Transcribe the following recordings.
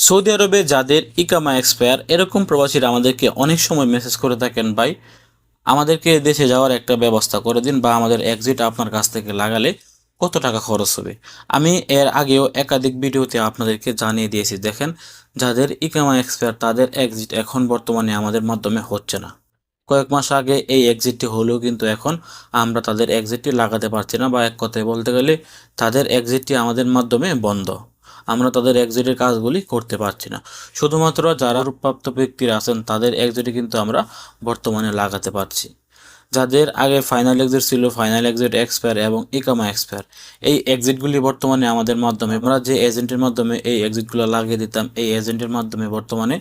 Saudi আরবে যাদের ইকামা expire এরকম প্রবাসীরা আমাদেরকে অনেক সময় মেসেজ করে থাকেন, ভাই আমাদেরকে দেশে যাওয়ার একটা ব্যবস্থা করে দিন বা আমাদের এক্সিট আপনার কাছ থেকে লাগালে কত টাকা খরচ হবে। আমি এর আগেও একাধিক ভিডিওতে আপনাদেরকে জানিয়ে দিয়েছি। দেখেন, যাদের ইকামা এক্সপায়ার তাদের এক্সিট এখন বর্তমানে আমাদের মাধ্যমে হচ্ছে না। কয়েক মাস আগে এই এক্সিটটি হলেও কিন্তু এখন আমরা তাদের এক্সিটটি লাগাতে পারছি না, বা এক কথায় বলতে গেলে তাদের এক্সিটটি আমাদের মাধ্যমে বন্ধ। আমরা তাদের এক্সিটের কাজগুলি করতে পারছি না। শুধুমাত্র যারা প্রাপ্ত ব্যক্তিরা আছেন তাদের এক্সিটে কিন্তু আমরা বর্তমানে লাগাতে পারছি। যাদের আগে ফাইনাল এক্সিট ছিল, ফাইনাল এক্সিট এক্সপায়ার এবং ইকামা এক্সপায়ার, এই এক্সিটগুলি বর্তমানে আমাদের মাধ্যমে, আমরা যে এজেন্টের মাধ্যমে এই এক্সিটগুলো লাগিয়ে দিতাম, এই এজেন্টের মাধ্যমে বর্তমানে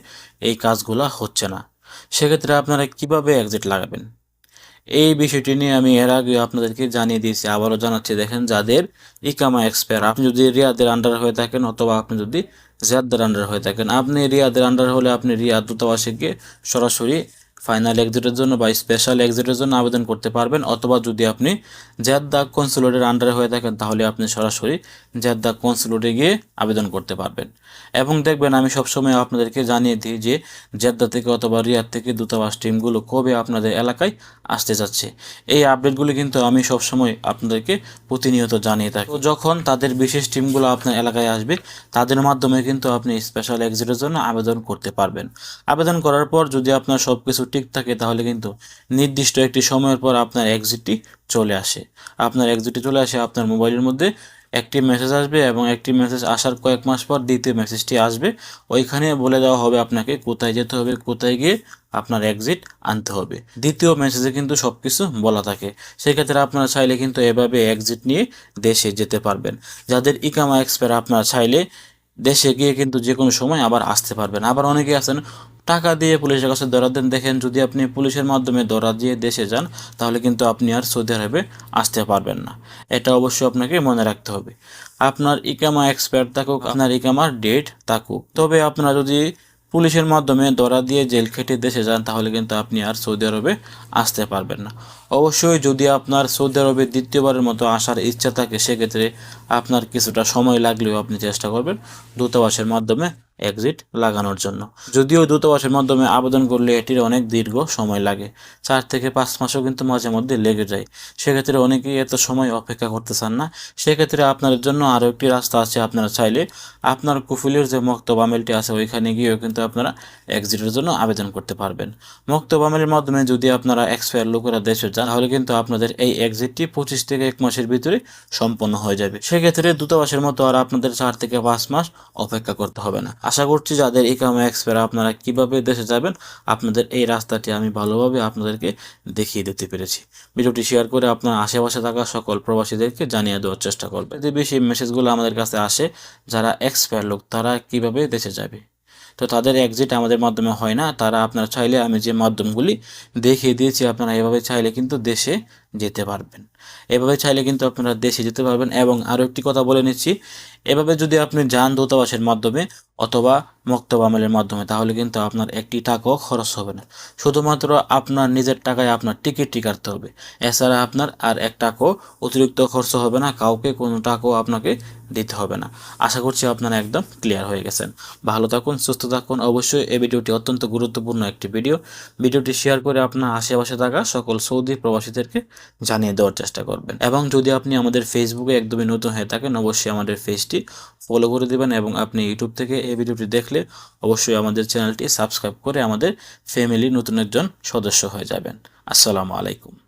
এই কাজগুলো হচ্ছে না। সেক্ষেত্রে আপনারা কিভাবে এক্সিট লাগাবেন, এই বিষয়টি নিয়ে আমি এর আগে আপনাদেরকে জানিয়ে দিয়েছি, আবারও জানাচ্ছি। দেখেন, যাদের ইকামা এক্সপায়ার, আপনি যদি রিয়াদের আন্ডার হয়ে থাকেন অথবা আপনি যদি জিয়াদের আন্ডার হয়ে থাকেন, আপনি রিয়াদের আন্ডার হলে আপনি রিয়াদ দূতাবাসে গিয়ে সরাসরি ফাইনাল এক্সিটের জন্য বা স্পেশাল এক্সিটের জন্য আবেদন করতে পারবেন। অথবা যদি আপনি জেদ্দা কনসুলেটের আন্ডারে হয়ে থাকেন তাহলে আপনি সরাসরি জেদ্দা কনসুলেটে গিয়ে আবেদন করতে পারবেন। এবং দেখবেন, আমি সবসময় আপনাদেরকে জানিয়ে দিই যে জেদ্দা থেকে অথবা রিয়াদ থেকে দূতাবাস টিমগুলো কবে আপনাদের এলাকায় আসতে যাচ্ছে। এই আপডেটগুলি কিন্তু আমি সবসময় আপনাদেরকে প্রতিনিয়ত জানিয়ে থাকি। তো যখন তাদের বিশেষ টিমগুলো আপনার এলাকায় আসবে, তাদের মাধ্যমে কিন্তু আপনি স্পেশাল এক্সিটের জন্য আবেদন করতে পারবেন। আবেদন করার পর যদি আপনার সব কিছু ঠিক থাকে তাহলে কিন্তু নির্দিষ্ট একটি সময়ের পর আপনার এক্সিটটি চলে আসে। আপনার এক্সিটটি চলে আসে, আপনার মোবাইলের মধ্যে একটি মেসেজ আসবে এবং একটি মেসেজ আসার কয়েক মাস পর দ্বিতীয় মেসেজটি আসবে। ওইখানে বলে দেওয়া হবে আপনাকে কোথায় যেতে হবে, কোথায় গিয়ে আপনার এক্সিট আনতে হবে। দ্বিতীয় মেসেজে কিন্তু সব কিছু বলা থাকে। সেক্ষেত্রে আপনারা চাইলে কিন্তু এভাবে এক্সিট নিয়ে দেশে যেতে পারবেন। যাদের ইকামা এক্সপায়ার, আপনারা চাইলে দেশে গিয়ে কিন্তু যে কোনো সময় আবার আসতে পারবেন। আবার অনেকে আছেন টাকা দিয়ে পুলিশের কাছে ধরা দেন। দেখেন, যদি আপনি পুলিশের মাধ্যমে ধরা দিয়ে দেশে যান তাহলে কিন্তু আপনি আর সৌদি আরবে আসতে পারবেন না। এটা অবশ্যই আপনাকে মনে রাখতে হবে। আপনার ইকামা এক্সপায়ার থাকুক, আপনার ইকামার ডেট থাকুক, তবে আপনারা যদি পুলিশের মাধ্যমে ধরা দিয়ে জেল খেটে দেশে যান তাহলে কিন্তু আপনি আর সৌদি আরবে আসতে পারবেন না। অবশ্যই যদি আপনার সৌদি আরবে দ্বিতীয়বারের মতো আসার ইচ্ছা থাকে, সেক্ষেত্রে আপনার কিছুটা সময় লাগলেও আপনি চেষ্টা করবেন দূতাবাসের মাধ্যমে এক্সিট লাগানোর জন্য। যদিও দূতাবাসের মাধ্যমে আবেদন করলে এটির অনেক দীর্ঘ সময় লাগে, 4 থেকে 5 মাসও কিন্তু মাঝে মধ্যে লেগে যায়। সেক্ষেত্রে অনেকেই এত সময় অপেক্ষা করতে চান না। সেক্ষেত্রে আপনাদের জন্য আরও একটি রাস্তা আছে। আপনারা চাইলে আপনার কুফুলের যে মক্তব আমেলটি আছে ওইখানে গিয়েও কিন্তু আপনারা এক্সিটের জন্য আবেদন করতে পারবেন। মক্তব আমেলের মাধ্যমে যদি আপনারা এক্সপায়ার লোকেরা দেশে যান তাহলে কিন্তু আপনাদের এই এক্সিটটি 25 থেকে 1 মাসের ভিতরে সম্পন্ন হয়ে যাবে। সেক্ষেত্রে দূতাবাসের মতো আর আপনাদের 4 থেকে 5 মাস অপেক্ষা করতে হবে না। আশা করছি যাদের ইকামা এক্সপায়ার, আপনারা কিভাবে দেশে যাবেন আপনাদের এই রাস্তাটি আমি ভালোভাবে আপনাদেরকে দেখিয়ে দিতে পেরেছি। ভিডিওটি শেয়ার করে আপনার আশেপাশে থাকা সকল প্রবাসীদেরকে জানিয়ে দেওয়ার চেষ্টা করবেন। যদি বেশি মেসেজগুলো আমাদের কাছে আসে, যারা এক্সপায়ার লোক তারা কিভাবে দেশে যাবে, তো তাদের এক্সিট আমাদের মাধ্যমে হয় না। তারা, আপনারা চাইলে আমি যে মাধ্যমগুলি দেখিয়ে দিয়েছি, আপনারা এভাবে চাইলে কিন্তু দেশে যেতে পারবেন। এভাবে চাইলে কিন্তু আপনারা দেশে যেতে পারবেন। এবং আরও একটি কথা বলে নিচ্ছি, এভাবে যদি আপনি যান দূতাবাসের মাধ্যমে অথবা মক্তব আমেলের মাধ্যমে তাহলে কিন্তু আপনার একটি টাকাও খরচ হবে না। শুধুমাত্র আপনার নিজের টাকায় আপনার টিকিটটি কাটতে হবে। এছাড়া আপনার আর এক টাকাও অতিরিক্ত খরচ হবে না, কাউকে কোনো টাকাও আপনাকে দিতে হবে না। আশা করছি আপনারা একদম ক্লিয়ার হয়ে গেছেন। ভালো থাকুন, সুস্থ থাকুন। অবশ্যই এই ভিডিওটি অত্যন্ত গুরুত্বপূর্ণ একটি ভিডিওটি শেয়ার করে আপনার আশেপাশে থাকা সকল সৌদি প্রবাসীদেরকে জানিয়ে দেওয়ার চেষ্টা করবেন। এবং যদি আপনি আমাদের ফেসবুকে একদমই নতুন হয়ে থাকেন, অবশ্যই আমাদের পেজটি ফলো করে দেবেন। এবং আপনি ইউটিউব থেকে এই ভিডিওটি দেখলে অবশ্যই আমাদের চ্যানেলটি সাবস্ক্রাইব করে আমাদের ফ্যামিলির নতুন একজন সদস্য হয়ে যাবেন। আসসালামু আলাইকুম।